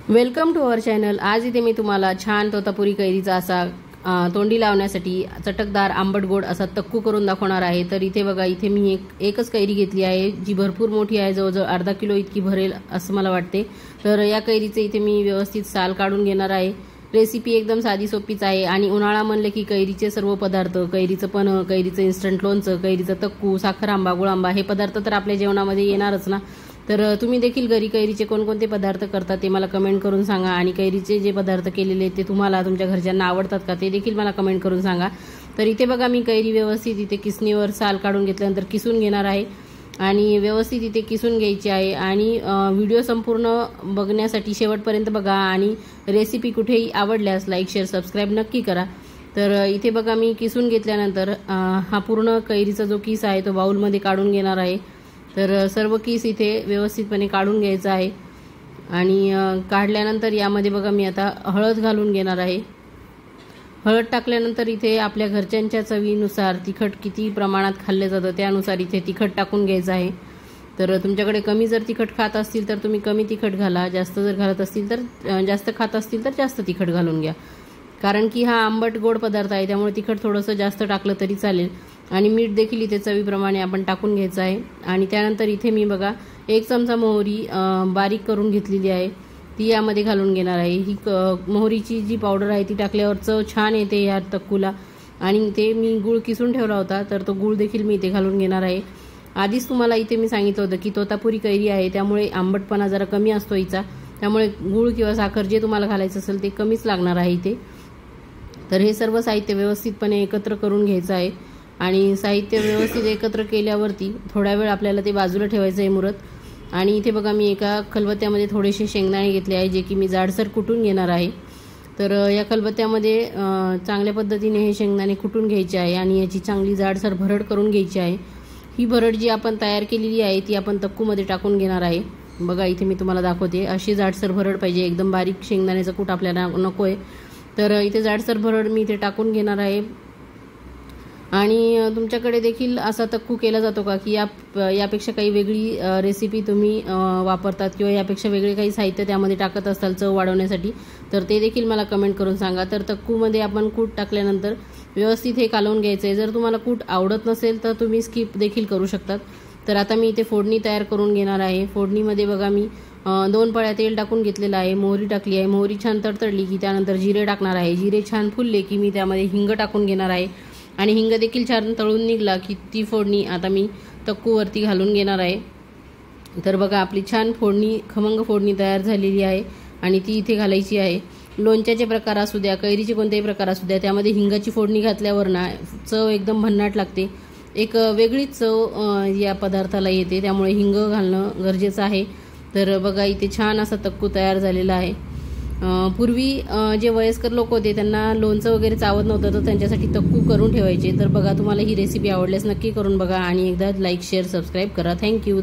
Welcome to our channel. आज इथे मी तुम्हाला छान तोतापुरी कैरीचा असा तोंडी लावण्यासाठी चटकदार आंबट गोड असा तक्कू करून दाखवणार आहे। तर इथे बघा, इथे मी एकच कैरी घेतली आहे जी भरपूर मोठी आहे, जवळजवळ अर्धा किलो इतकी भरेल असं मला वाटते। तर या कैरीचे इथे मी व्यवस्थित साल काढून घेणार आहे। रेसिपी एकदम साधी सोपीच आहे आणि उन्हाळा म्हणले की कैरीचे सर्व पदार्थ, कैरीचं पण, कैरीचं इन्स्टंट लोणचं, कैरीचं तक्कू, साखर आंबा, गुळ आंबा हे पदार्थ तर आपल्या जेवणामध्ये येणारच ना। तर तुम्ही देखील घरी कैरीचे कोणकोणते पदार्थ करता ते मला कमेंट करून सांगा आणि कैरीचे जे पदार्थ केलेले ते तुम्हाला तुमच्या घरच्यांना आवडतात का ते देखील मला कमेंट करून सांगा। तर इथे बघा, मी कैरी व्यवस्थित इथे किसणीवर साल काढून घेतल्यानंतर किसून घेणार आहे आणि व्यवस्थित इथे किसून घ्यायची आहे। आणि व्हिडिओ संपूर्ण बघण्यासाठी शेवटपर्यंत बघा आणि रेसिपी कुठेही आवडल्यास लाईक, शेअर, सबस्क्राईब नक्की करा। तर इथे बघा, मी किसून घेतल्यानंतर हा पूर्ण कैरीचा जो किस आहे तो बाउलमध्ये काढून घेणार आहे। तर सर्व किस इथे व्यवस्थितपणे काढून घ्यायचा आहे आणि काढल्यानंतर यामध्ये बघा मी आता हळद घालून घेणार आहे। हळद टाकल्यानंतर इथे आपल्या घरच्यांच्या चवीनुसार तिखट किती प्रमाणात खाल्ले जातं त्यानुसार इथे तिखट टाकून घ्यायचं आहे। तर तुमच्याकडे कमी जर तिखट खात असतील तर तुम्ही कमी तिखट घाला, जास्त जर घालत असतील तर जास्त खात असतील तर जास्त तिखट घालून घ्या, कारण की हा आंबट गोड पदार्थ आहे त्यामुळे तिखट थोडंसं जास्त टाकलं तरी चालेल। आणि मीठ देखील इथे चवीप्रमाणे आपण टाकून घ्यायचं आहे। आणि त्यानंतर इथे मी बघा 1 चमचा मोहरी बारीक करून घेतलेली आहे ती यामध्ये घालून घेणार आहे। ही मोहरीची जी पावडर आहे ती टाकल्यावर चव छान येते या तक्कूला। आणि ते मी गूळ किसून ठेवला होता तर तो गूळ देखील मी इथे घालून घेणार आहे। आधीच तुम्हाला इथे मी सांगितलं होतं की तोतापुरी कैरी आहे त्यामुळे आंबटपणा जरा कमी असतो हिचा, त्यामुळे गूळ किंवा साखर जे तुम्हाला घालायचं असेल ते कमीच लागणार आहे इथे। तर हे सर्व साहित्य व्यवस्थितपणे एकत्र करून घ्यायचं आहे आणि साहित्य व्यवस्थित एकत्र केल्यावरती थोडा वेळ आपल्याला ते बाजूला ठेवायचं आहे मुरत। आणि इथे बघा, मी एका खलबत्त्यामध्ये थोडेसे शेंगदाणे घेतले आहे जे की मी जाडसर कुटून घेणार आहे। तर या खलबत्त्यामध्ये चांगल्या पद्धतीने हे शेंगदाणे कुटून घ्यायचे आहे आणि याची चांगली जाडसर भरड करून घ्यायची आहे। ही भरड जी आपण तयार केलेली आहे ती आपण तक्कूमध्ये टाकून घेणार आहे। बघा, इथे मी तुम्हाला दाखवते, अशी जाडसर भरड पाहिजे, एकदम बारीक शेंगदाण्याचा कूट आपल्याला नको आहे। तर इथे जाडसर भरड मी इथे टाकून घेणार आहे। आणि तुमच्याकडे देखील असा तक्कू केला जातो का की यापेक्षा काही वेगळी रेसिपी तुम्ही वापरतात किंवा यापेक्षा वेगळे काही साहित्य त्यामध्ये टाकत असाल चव वाढवण्यासाठी, तर ते देखील मला कमेंट करून सांगा। तर तक्कूमध्ये आपण कूट टाकल्यानंतर व्यवस्थित हे कालवून घ्यायचं आहे। जर तुम्हाला कूट आवडत नसेल तर तुम्ही स्किप देखील करू शकतात। तर आता मी इथे फोडणी तयार करून घेणार आहे। फोडणीमध्ये बघा, मी 2 पळ्या तेल टाकून घेतलेलं आहे, मोहरी टाकली आहे। मोहरी छान तडतडली की त्यानंतर जिरे टाकणार आहे। जिरे छान फुलले की मी त्यामध्ये हिंग टाकून घेणार आहे आणि हिंग देखील छान तळून निघला की ती फोडणी आता मी तक्कूवरती घालून घेणार आहे। तर बघा, आपली छान फोडणी, खमंग फोडणी तयार झालेली आहे आणि ती इथे घालायची आहे। लोणच्याचे प्रकार असू द्या, कैरीचे कोणतेही प्रकार असू द्या, त्यामध्ये हिंगाची फोडणी घातल्यावर ना चव एकदम भन्नाट लागते, एक वेगळीच चव या पदार्थाला येते, त्यामुळे हिंग घालणं गरजेचं आहे। तर बघा, इथे छान असा तक्कू तयार झालेला आहे। पूर्वी जे वयस्कर लोक होते त्यांना लोणचं वगैरे चावत नव्हतं तर त्यांच्यासाठी तक्कू करून ठेवायचे। तर बघा, तुम्हाला ही रेसिपी आवडल्यास नक्की करून बघा आणि एकदा लाईक, शेअर, सबस्क्राईब करा। थँक्यू।